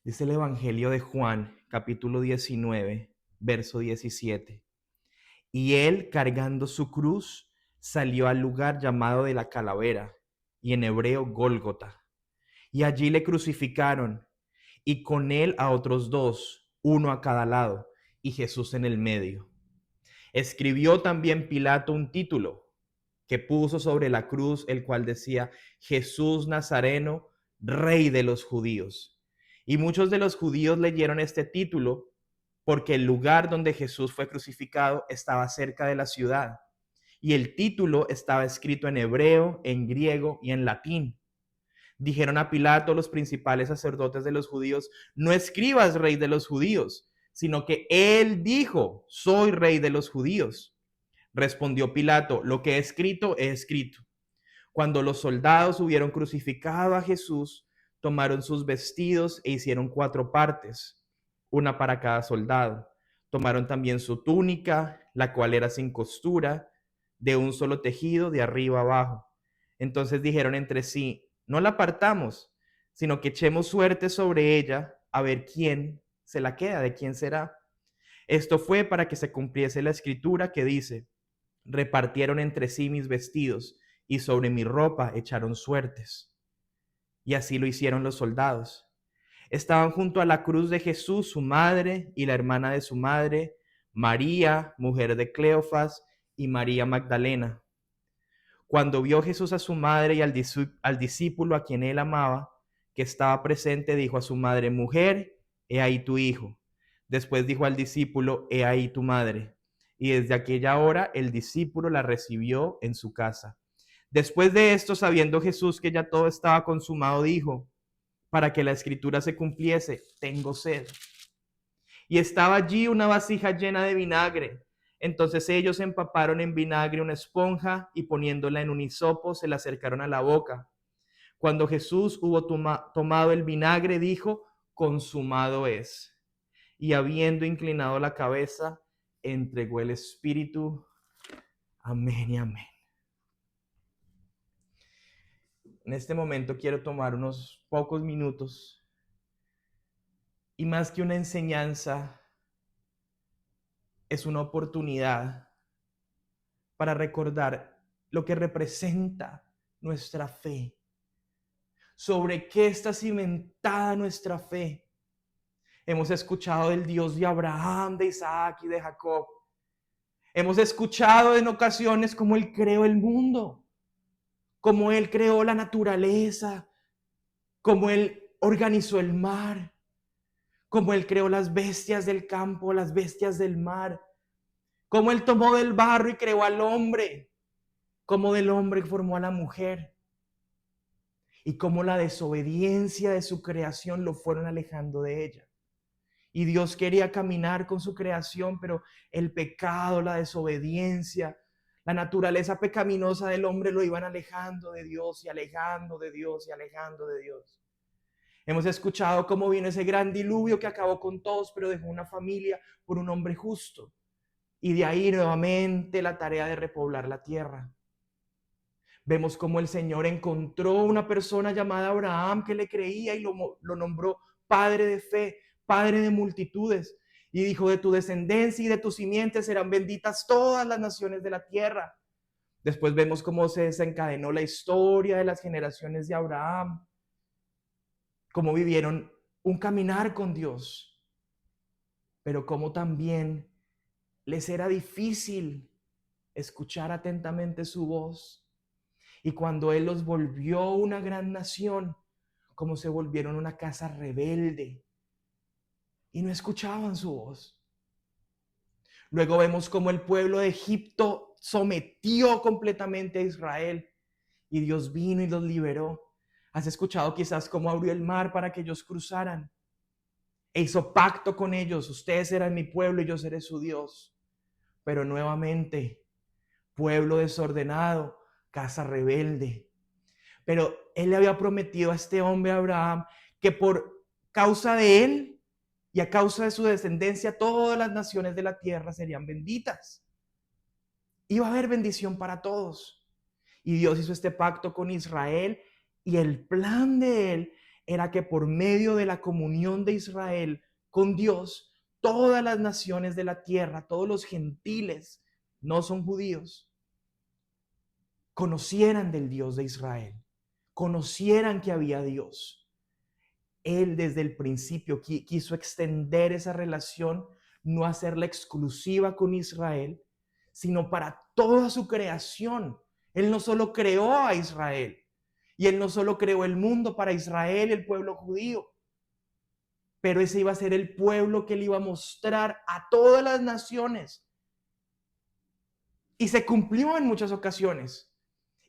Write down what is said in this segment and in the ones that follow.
Dice el Evangelio de Juan, capítulo 19, verso 17. Y él, cargando su cruz, salió al lugar llamado de la Calavera, y en hebreo Gólgota. Y allí le crucificaron, y con él a otros dos, uno a cada lado, y Jesús en el medio. Escribió también Pilato un título que puso sobre la cruz, el cual decía: Jesús Nazareno, Rey de los judíos. Y muchos de los judíos leyeron este título porque el lugar donde Jesús fue crucificado estaba cerca de la ciudad. Y el título estaba escrito en hebreo, en griego y en latín. Dijeron a Pilato los principales sacerdotes de los judíos: no escribas Rey de los judíos, sino que él dijo: soy Rey de los judíos. Respondió Pilato: lo que he escrito. Cuando los soldados hubieron crucificado a Jesús, tomaron sus vestidos e hicieron 4 partes, una para cada soldado. Tomaron también su túnica, la cual era sin costura, de un solo tejido, de arriba abajo. Entonces dijeron entre sí: no la partamos, sino que echemos suerte sobre ella, a ver quién se la queda, de quién será. Esto fue para que se cumpliese la escritura que dice: repartieron entre sí mis vestidos, y sobre mi ropa echaron suertes. Y así lo hicieron los soldados. Estaban junto a la cruz de Jesús su madre y la hermana de su madre, María, mujer de Cleofas, y María Magdalena. Cuando vio Jesús a su madre y al discípulo a quien él amaba, que estaba presente, dijo a su madre: mujer, he ahí tu hijo. Después dijo al discípulo: he ahí tu madre. Y desde aquella hora el discípulo la recibió en su casa. Después de esto, sabiendo Jesús que ya todo estaba consumado, dijo, para que la escritura se cumpliese: tengo sed. Y estaba allí una vasija llena de vinagre. Entonces ellos empaparon en vinagre una esponja y poniéndola en un hisopo se la acercaron a la boca. Cuando Jesús hubo tomado el vinagre, dijo: consumado es. Y habiendo inclinado la cabeza, entregó el espíritu. Amén y amén. En este momento quiero tomar unos pocos minutos y, más que una enseñanza, es una oportunidad para recordar lo que representa nuestra fe, sobre qué está cimentada nuestra fe. Hemos escuchado del Dios de Abraham, de Isaac y de Jacob. Hemos escuchado en ocasiones cómo Él creó el mundo, cómo Él creó la naturaleza, cómo Él organizó el mar, cómo Él creó las bestias del campo, las bestias del mar, cómo Él tomó del barro y creó al hombre, cómo del hombre formó a la mujer, y cómo la desobediencia de su creación lo fueron alejando de ella. Y Dios quería caminar con su creación, pero el pecado, la desobediencia, la naturaleza pecaminosa del hombre lo iban alejando de Dios y alejando de Dios y alejando de Dios. Hemos escuchado cómo vino ese gran diluvio que acabó con todos, pero dejó una familia por un hombre justo. Y de ahí nuevamente la tarea de repoblar la tierra. Vemos cómo el Señor encontró una persona llamada Abraham que le creía y lo nombró padre de fe, padre de multitudes. Y dijo: de tu descendencia y de tu simiente serán benditas todas las naciones de la tierra. Después vemos cómo se desencadenó la historia de las generaciones de Abraham, cómo vivieron un caminar con Dios, pero cómo también les era difícil escuchar atentamente su voz. Y cuando Él los volvió una gran nación, como se volvieron una casa rebelde y no escuchaban su voz. Luego vemos cómo el pueblo de Egipto sometió completamente a Israel y Dios vino y los liberó. ¿Has escuchado quizás cómo abrió el mar para que ellos cruzaran? E hizo pacto con ellos: ustedes serán mi pueblo y yo seré su Dios. Pero nuevamente, pueblo desordenado, casa rebelde. Pero Él le había prometido a este hombre, Abraham, que por causa de él y a causa de su descendencia, todas las naciones de la tierra serían benditas. Iba a haber bendición para todos. Y Dios hizo este pacto con Israel, y el plan de Él era que por medio de la comunión de Israel con Dios, todas las naciones de la tierra, todos los gentiles, no son judíos, conocieran del Dios de Israel, conocieran que había Dios. Él desde el principio quiso extender esa relación, no hacerla exclusiva con Israel, sino para toda su creación. Él no solo creó a Israel, y Él no solo creó el mundo para Israel, el pueblo judío, pero ese iba a ser el pueblo que Él iba a mostrar a todas las naciones. Y se cumplió en muchas ocasiones,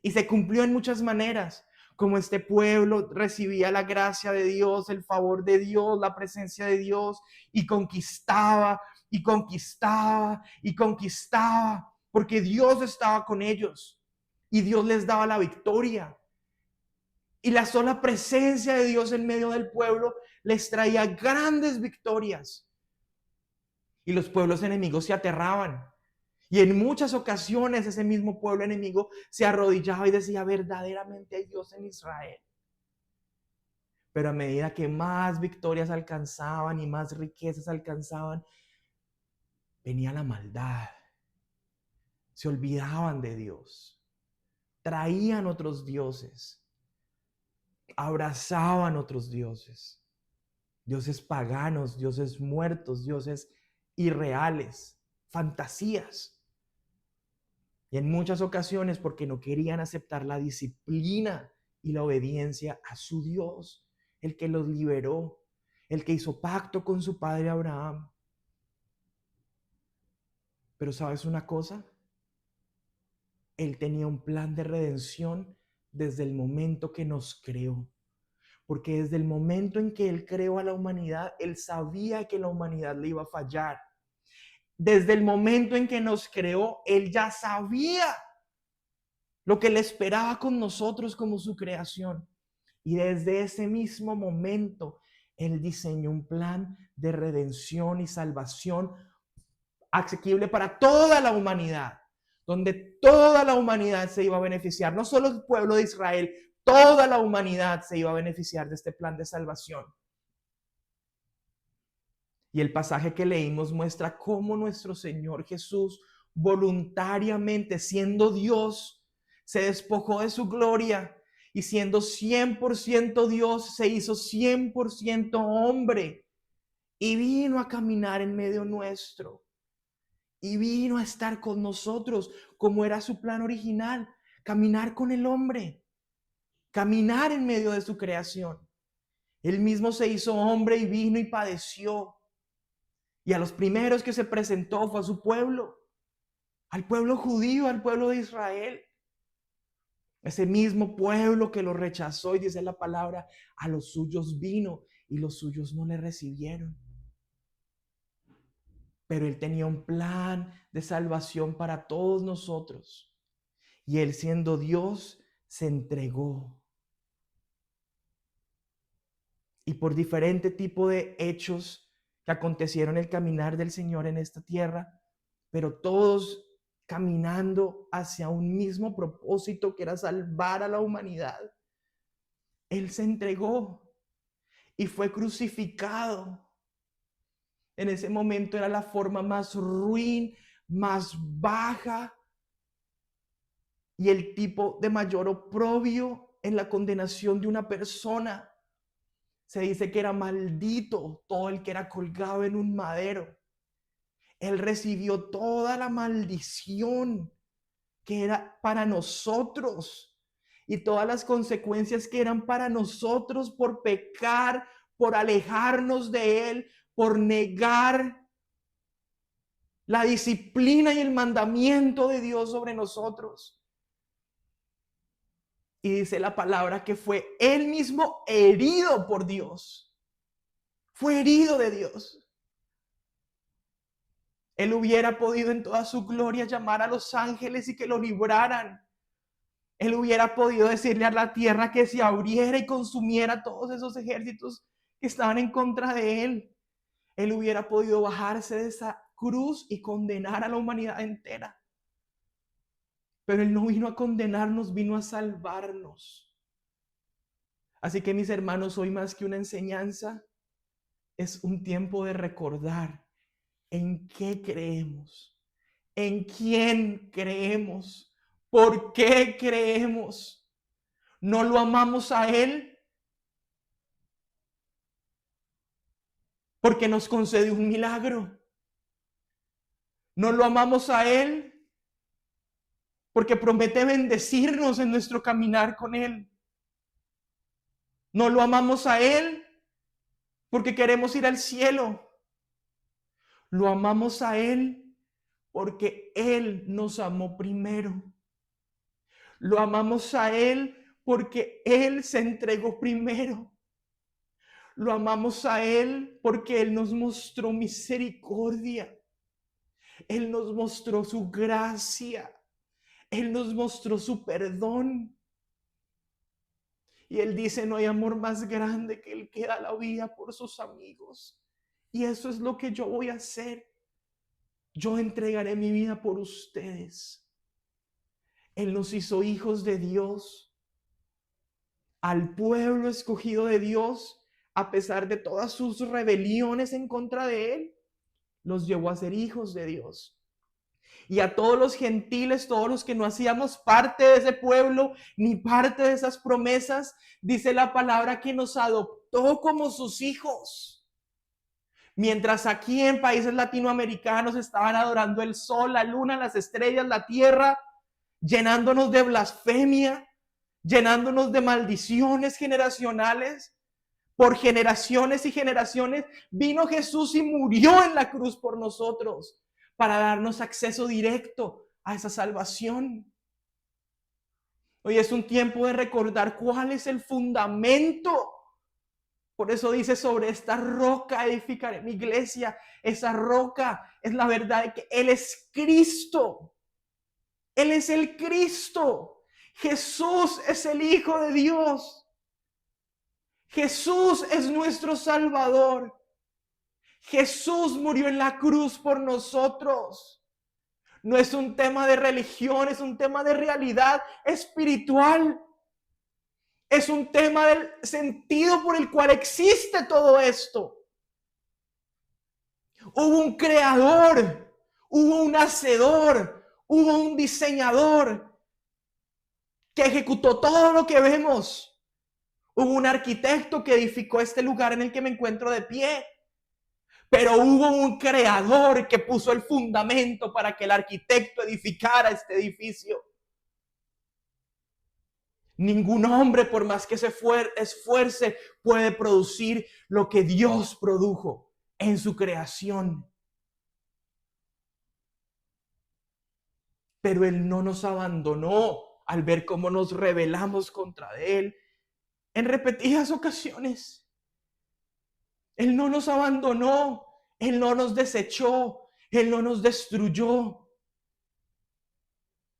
y se cumplió en muchas maneras, como este pueblo recibía la gracia de Dios, el favor de Dios, la presencia de Dios, y conquistaba, y conquistaba, y conquistaba, porque Dios estaba con ellos, y Dios les daba la victoria. Y la sola presencia de Dios en medio del pueblo les traía grandes victorias. Y los pueblos enemigos se aterraban. Y en muchas ocasiones ese mismo pueblo enemigo se arrodillaba y decía, verdaderamente hay Dios en Israel. Pero a medida que más victorias alcanzaban y más riquezas alcanzaban, venía la maldad. Se olvidaban de Dios. Traían otros dioses. Abrazaban otros dioses. Dioses paganos, dioses muertos, dioses irreales, fantasías. Y en muchas ocasiones porque no querían aceptar la disciplina y la obediencia a su Dios, el que los liberó, el que hizo pacto con su padre Abraham. Pero ¿sabes una cosa? Él tenía un plan de redención desde el momento que nos creó. Porque desde el momento en que Él creó a la humanidad, Él sabía que la humanidad le iba a fallar. Desde el momento en que nos creó, Él ya sabía lo que le esperaba con nosotros como su creación. Y desde ese mismo momento, Él diseñó un plan de redención y salvación asequible para toda la humanidad, donde toda la humanidad se iba a beneficiar, no solo el pueblo de Israel, toda la humanidad se iba a beneficiar de este plan de salvación. Y el pasaje que leímos muestra cómo nuestro Señor Jesús, voluntariamente siendo Dios, se despojó de su gloria y siendo 100% Dios, se hizo 100% hombre y vino a caminar en medio nuestro y vino a estar con nosotros como era su plan original, caminar con el hombre, caminar en medio de su creación. Él mismo se hizo hombre y vino y padeció. Y a los primeros que se presentó fue a su pueblo, al pueblo judío, al pueblo de Israel. Ese mismo pueblo que lo rechazó, y dice la palabra, a los suyos vino y los suyos no le recibieron. Pero Él tenía un plan de salvación para todos nosotros. Y Él, siendo Dios, se entregó. Y por diferente tipo de hechos que acontecieron en el caminar del Señor en esta tierra, pero todos caminando hacia un mismo propósito que era salvar a la humanidad. Él se entregó y fue crucificado. En ese momento era la forma más ruin, más baja y el tipo de mayor oprobio en la condenación de una persona. Se dice que era maldito todo el que era colgado en un madero. Él recibió toda la maldición que era para nosotros y todas las consecuencias que eran para nosotros por pecar, por alejarnos de Él, por negar la disciplina y el mandamiento de Dios sobre nosotros. Y dice la palabra que fue Él mismo herido por Dios. Fue herido de Dios. Él hubiera podido en toda su gloria llamar a los ángeles y que lo libraran. Él hubiera podido decirle a la tierra que se abriera y consumiera todos esos ejércitos que estaban en contra de él. Él hubiera podido bajarse de esa cruz y condenar a la humanidad entera. Pero Él no vino a condenarnos, vino a salvarnos. Así que mis hermanos, hoy más que una enseñanza, es un tiempo de recordar en qué creemos, en quién creemos, por qué creemos. ¿No lo amamos a Él porque nos concede un milagro? ¿No lo amamos a Él porque promete bendecirnos en nuestro caminar con Él? ¿No lo amamos a Él porque queremos ir al cielo? Lo amamos a Él porque Él nos amó primero. Lo amamos a Él porque Él se entregó primero. Lo amamos a Él porque Él nos mostró misericordia. Él nos mostró su gracia. Él nos mostró su perdón. Y Él dice, no hay amor más grande que el que da la vida por sus amigos. Y eso es lo que yo voy a hacer. Yo entregaré mi vida por ustedes. Él nos hizo hijos de Dios. Al pueblo escogido de Dios, a pesar de todas sus rebeliones en contra de Él, los llevó a ser hijos de Dios. Y a todos los gentiles, todos los que no hacíamos parte de ese pueblo, ni parte de esas promesas, dice la palabra que nos adoptó como sus hijos. Mientras aquí en países latinoamericanos estaban adorando el sol, la luna, las estrellas, la tierra, llenándonos de blasfemia, llenándonos de maldiciones generacionales, por generaciones y generaciones, vino Jesús y murió en la cruz por nosotros para darnos acceso directo a esa salvación. Hoy es un tiempo de recordar cuál es el fundamento. Por eso dice, sobre esta roca edificaré mi iglesia. Esa roca es la verdad de que Él es Cristo. Él es el Cristo. Jesús es el Hijo de Dios. Jesús es nuestro Salvador. Jesús murió en la cruz por nosotros. No es un tema de religión, es un tema de realidad espiritual. Es un tema del sentido por el cual existe todo esto. Hubo un creador, hubo un hacedor, hubo un diseñador que ejecutó todo lo que vemos. Hubo un arquitecto que edificó este lugar en el que me encuentro de pie. Pero hubo un creador que puso el fundamento para que el arquitecto edificara este edificio. Ningún hombre, por más que se esfuerce, puede producir lo que Dios produjo en su creación. Pero Él no nos abandonó al ver cómo nos rebelamos contra Él en repetidas ocasiones. Él no nos abandonó, Él no nos desechó, Él no nos destruyó.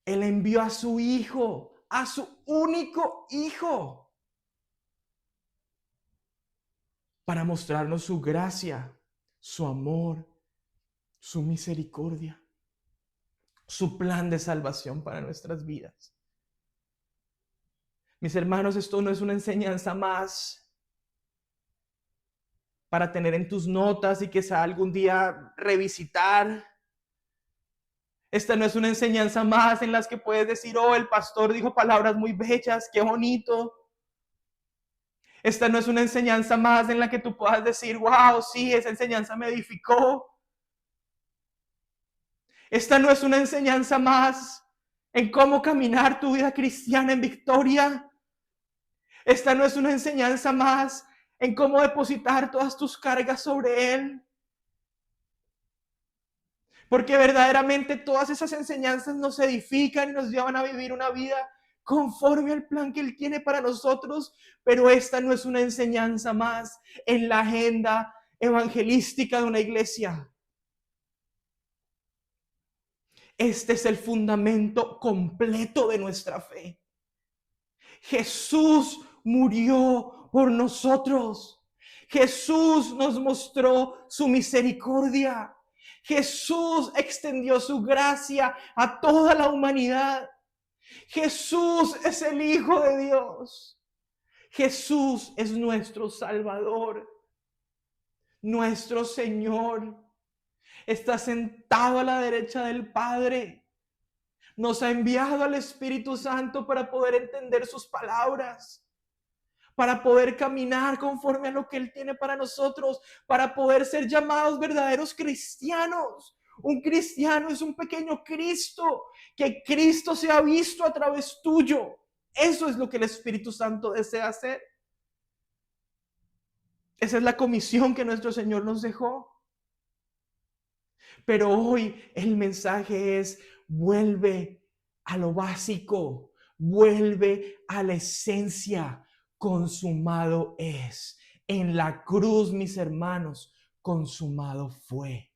Él envió a su Hijo, a su único Hijo, para mostrarnos su gracia, su amor, su misericordia, su plan de salvación para nuestras vidas. Mis hermanos, esto no es una enseñanza más para tener en tus notas y quizá algún día revisitar. Esta no es una enseñanza más en las que puedes decir, oh, el pastor dijo palabras muy bellas, qué bonito. Esta no es una enseñanza más en la que tú puedas decir, wow, sí, esa enseñanza me edificó. Esta no es una enseñanza más en cómo caminar tu vida cristiana en victoria. Esta no es una enseñanza más en cómo depositar todas tus cargas sobre Él. Porque verdaderamente todas esas enseñanzas nos edifican y nos llevan a vivir una vida conforme al plan que Él tiene para nosotros. Pero esta no es una enseñanza más en la agenda evangelística de una iglesia. Este es el fundamento completo de nuestra fe. Jesús murió por nosotros. Jesús nos mostró su misericordia. Jesús extendió su gracia a toda la humanidad. Jesús es el Hijo de Dios. Jesús es nuestro Salvador, nuestro Señor. Está sentado a la derecha del Padre. Nos ha enviado al Espíritu Santo para poder entender sus palabras, para poder caminar conforme a lo que Él tiene para nosotros, para poder ser llamados verdaderos cristianos. Un cristiano es un pequeño Cristo, que Cristo se ha visto a través tuyo. Eso es lo que el Espíritu Santo desea hacer. Esa es la comisión que nuestro Señor nos dejó. Pero hoy el mensaje es: vuelve a lo básico, vuelve a la esencia. Consumado es. En la cruz, mis hermanos, consumado fue.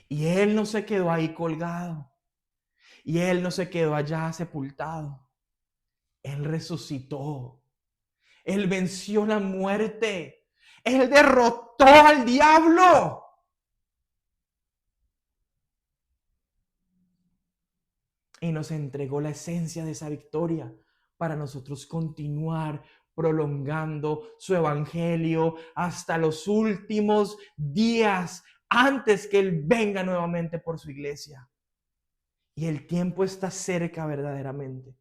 Y Él no se quedó ahí colgado. Y Él no se quedó allá sepultado. Él resucitó. Él venció la muerte. Él derrotó al diablo. Y nos entregó la esencia de esa victoria para nosotros continuar prolongando su evangelio hasta los últimos días, antes que Él venga nuevamente por su iglesia. Y el tiempo está cerca verdaderamente.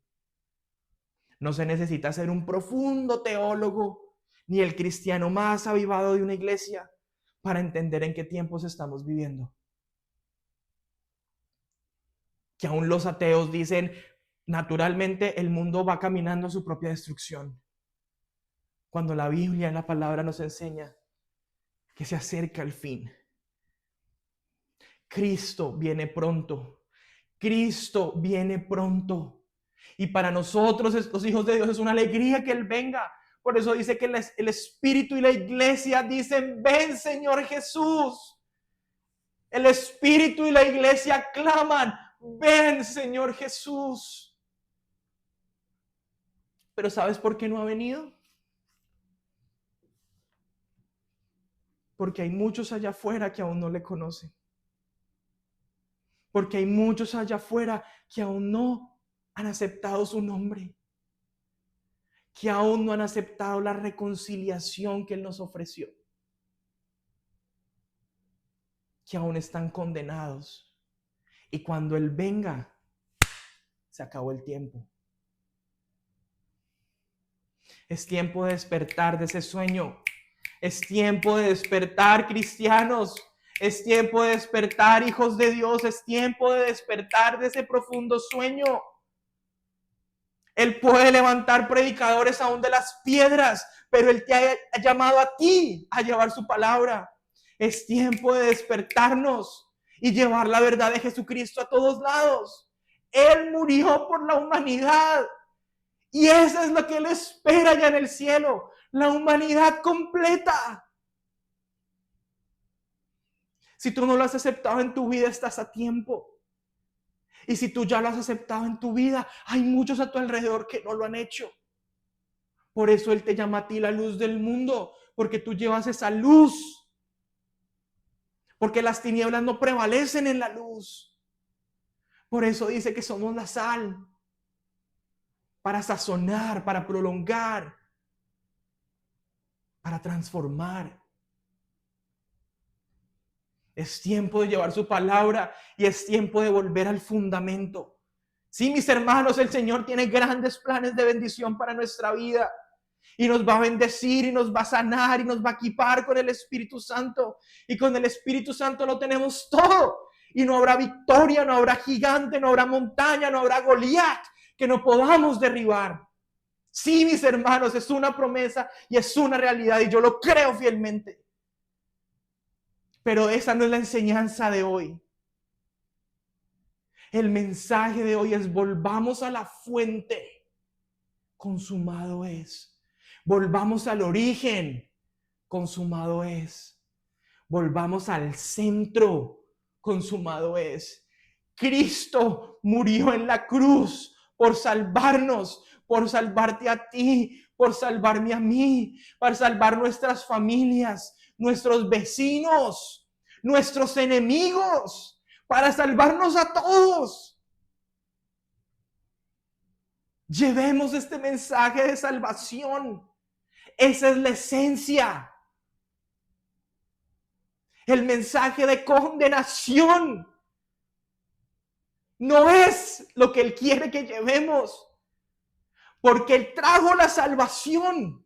No se necesita ser un profundo teólogo, ni el cristiano más avivado de una iglesia, para entender en qué tiempos estamos viviendo. Que aún los ateos dicen: naturalmente el mundo va caminando a su propia destrucción. Cuando la Biblia, en la palabra, nos enseña que se acerca el fin. Cristo viene pronto. Cristo viene pronto. Y para nosotros, los hijos de Dios, es una alegría que Él venga. Por eso dice que el Espíritu y la iglesia dicen: ven, Señor Jesús. El Espíritu y la iglesia claman: ven, Señor Jesús. Pero ¿sabes por qué no ha venido? Porque hay muchos allá afuera que aún no le conocen. Porque hay muchos allá afuera que aún no han aceptado su nombre. Que aún no han aceptado la reconciliación que Él nos ofreció. Que aún están condenados. Y cuando Él venga, se acabó el tiempo. Es tiempo de despertar de ese sueño. Es tiempo de despertar, cristianos. Es tiempo de despertar, hijos de Dios. Es tiempo de despertar de ese profundo sueño. Él puede levantar predicadores aún de las piedras, pero Él te ha llamado a ti a llevar su palabra. Es tiempo de despertarnos y llevar la verdad de Jesucristo a todos lados. Él murió por la humanidad y eso es lo que Él espera ya en el cielo, la humanidad completa. Si tú no lo has aceptado en tu vida, estás a tiempo. Y si tú ya lo has aceptado en tu vida, hay muchos a tu alrededor que no lo han hecho. Por eso Él te llama a ti la luz del mundo, porque tú llevas esa luz. Porque las tinieblas no prevalecen en la luz. Por eso dice que somos la sal, para sazonar, para prolongar, para transformar. Es tiempo de llevar su palabra y es tiempo de volver al fundamento. Sí, mis hermanos, el Señor tiene grandes planes de bendición para nuestra vida. Y nos va a bendecir y nos va a sanar y nos va a equipar con el Espíritu Santo. Y con el Espíritu Santo lo tenemos todo. Y no habrá victoria, no habrá gigante, no habrá montaña, no habrá Goliat que no podamos derribar. Sí, mis hermanos, es una promesa y es una realidad y yo lo creo fielmente. Pero esa no es la enseñanza de hoy. El mensaje de hoy es: volvamos a la fuente. Consumado es. Volvamos al origen. Consumado es. Volvamos al centro. Consumado es. Cristo murió en la cruz por salvarnos, por salvarte a ti, por salvarme a mí, para salvar nuestras familias, nuestros vecinos, nuestros enemigos, para salvarnos a todos. Llevemos este mensaje de salvación. Esa es la esencia. El mensaje de condenación no es lo que Él quiere que llevemos, porque Él trajo la salvación.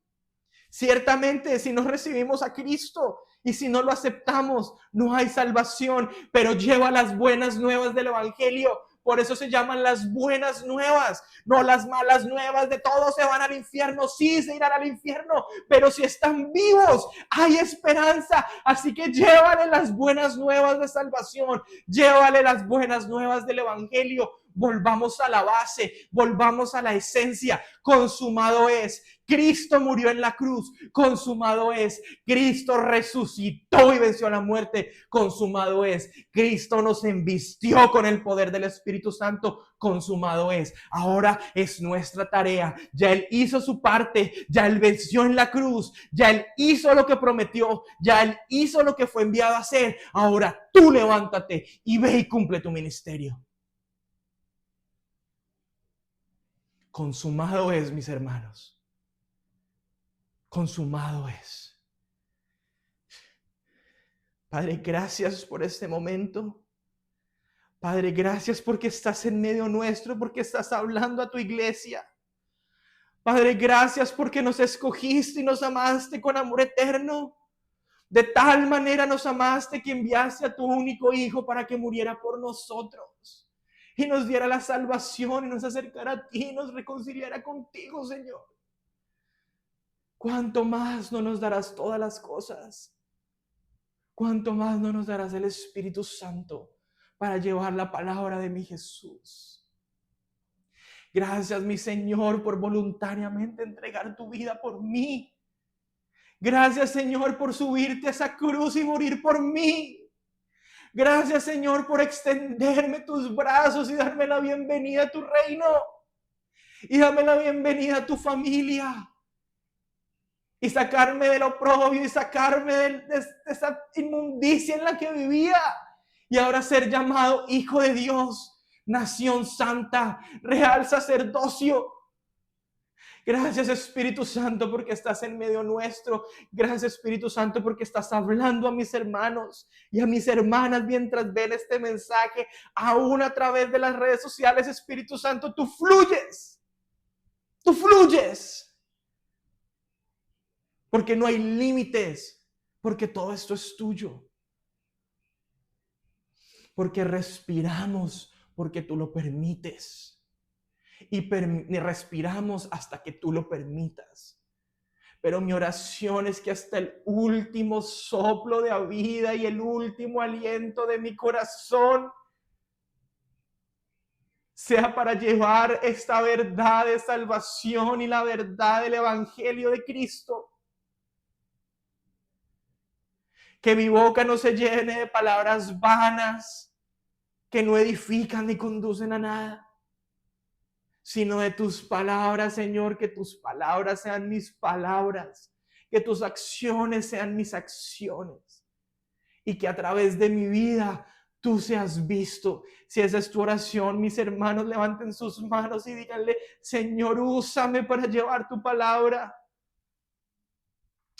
Ciertamente, si no recibimos a Cristo y si no lo aceptamos, no hay salvación, pero lleva las buenas nuevas del Evangelio. Por eso se llaman las buenas nuevas, no las malas nuevas de todos se van al infierno. Sí, se irán al infierno, pero si están vivos, hay esperanza. Así que llévale las buenas nuevas de salvación, llévale las buenas nuevas del Evangelio. Volvamos a la base, volvamos a la esencia. Consumado es. Cristo murió en la cruz, consumado es. Cristo resucitó y venció a la muerte, consumado es. Cristo nos envistió con el poder del Espíritu Santo, consumado es. Ahora es nuestra tarea. Ya Él hizo su parte, ya Él venció en la cruz, ya Él hizo lo que prometió, ya Él hizo lo que fue enviado a hacer. Ahora tú levántate y ve y cumple tu ministerio. Consumado es, mis hermanos. Consumado es. Padre, gracias por este momento. Padre, gracias porque estás en medio nuestro, porque estás hablando a tu iglesia. Padre, gracias porque nos escogiste y nos amaste con amor eterno. De tal manera nos amaste que enviaste a tu único Hijo para que muriera por nosotros y nos diera la salvación y nos acercara a ti y nos reconciliara contigo, Señor. ¿Cuánto más no nos darás todas las cosas? ¿Cuánto más no nos darás el Espíritu Santo para llevar la palabra de mi Jesús? Gracias, mi Señor, por voluntariamente entregar tu vida por mí. Gracias, Señor, por subirte a esa cruz y morir por mí. Gracias, Señor, por extenderme tus brazos y darme la bienvenida a tu reino. Y dame la bienvenida a tu familia. Y sacarme del oprobio y sacarme de esa inmundicia en la que vivía. Y ahora ser llamado hijo de Dios, nación santa, real sacerdocio. Gracias, Espíritu Santo, porque estás en medio nuestro. Gracias, Espíritu Santo, porque estás hablando a mis hermanos y a mis hermanas mientras ven este mensaje, aún a través de las redes sociales. Espíritu Santo, tú fluyes. Tú fluyes. Porque no hay límites, porque todo esto es tuyo. Porque respiramos, porque tú lo permites. Y respiramos hasta que tú lo permitas. Pero mi oración es que hasta el último soplo de vida y el último aliento de mi corazón sea para llevar esta verdad de salvación y la verdad del Evangelio de Cristo. Que mi boca no se llene de palabras vanas que no edifican ni conducen a nada, sino de tus palabras, Señor, que tus palabras sean mis palabras, que tus acciones sean mis acciones, y que a través de mi vida tú seas visto. Si esa es tu oración, mis hermanos, levanten sus manos y díganle: Señor, úsame para llevar tu palabra.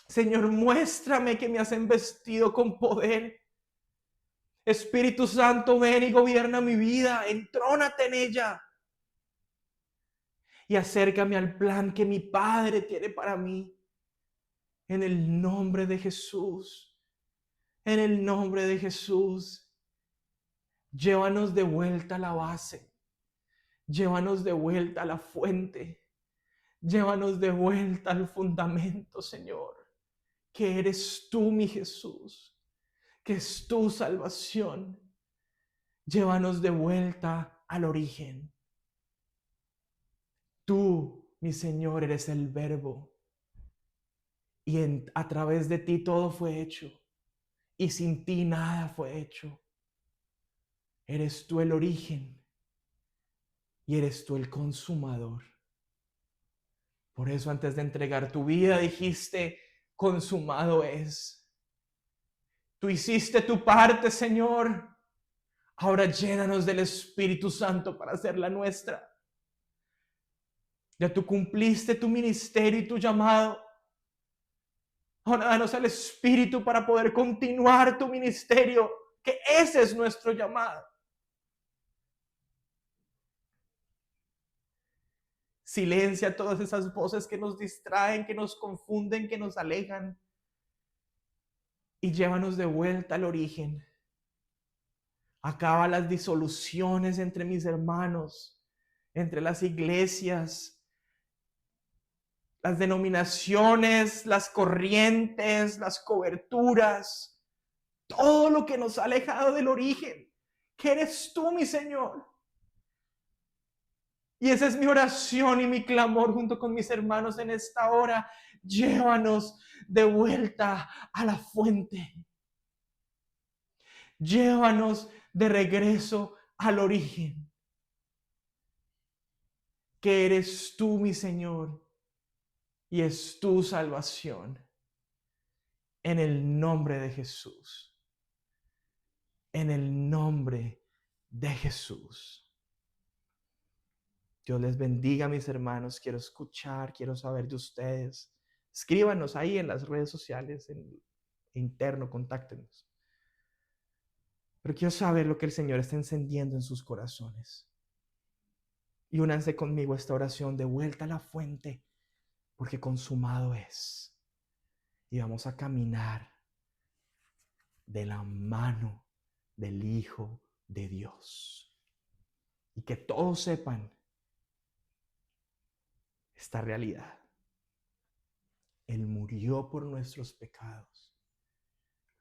Señor, muéstrame que me has investido con poder. Espíritu Santo, ven y gobierna mi vida, entrónate en ella. Y acércame al plan que mi Padre tiene para mí. En el nombre de Jesús. En el nombre de Jesús. Llévanos de vuelta a la base. Llévanos de vuelta a la fuente. Llévanos de vuelta al fundamento, Señor. Que eres tú, mi Jesús. Que es tu salvación. Llévanos de vuelta al origen. Tú, mi Señor, eres el Verbo. Y a través de ti todo fue hecho. Y sin ti nada fue hecho. Eres tú el origen. Y eres tú el consumador. Por eso antes de entregar tu vida dijiste: consumado es. Tú hiciste tu parte, Señor. Ahora llénanos del Espíritu Santo para hacer la nuestra. Ya tú cumpliste tu ministerio y tu llamado. Ahora danos el Espíritu para poder continuar tu ministerio, que ese es nuestro llamado. Silencia todas esas voces que nos distraen, que nos confunden, que nos alejan. Y llévanos de vuelta al origen. Acaba las disoluciones entre mis hermanos, entre las iglesias, las denominaciones, las corrientes, las coberturas, todo lo que nos ha alejado del origen, que eres tú, mi Señor. Y esa es mi oración y mi clamor junto con mis hermanos en esta hora. Llévanos de vuelta a la fuente. Llévanos de regreso al origen, que eres tú, mi Señor, y es tu salvación. En el nombre de Jesús. En el nombre de Jesús. Dios les bendiga, mis hermanos. Quiero escuchar, quiero saber de ustedes. Escríbanos ahí en las redes sociales, en interno, contáctenos. Pero quiero saber lo que el Señor está encendiendo en sus corazones. Y únanse conmigo a esta oración de vuelta a la fuente, porque consumado es. Y vamos a caminar de la mano del Hijo de Dios. Y que todos sepan esta realidad. Él murió por nuestros pecados.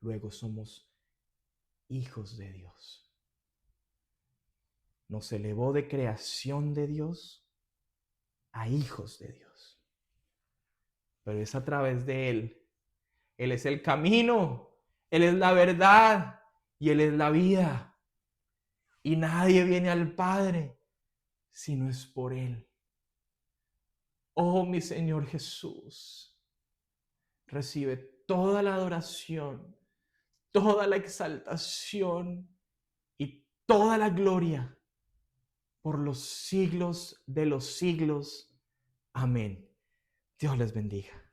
Luego somos hijos de Dios. Nos elevó de creación de Dios a hijos de Dios. Pero es a través de Él. Él es el camino, Él es la verdad y Él es la vida. Y nadie viene al Padre si no es por Él. Oh, mi Señor Jesús, recibe toda la adoración, toda la exaltación y toda la gloria por los siglos de los siglos. Amén. Dios les bendiga.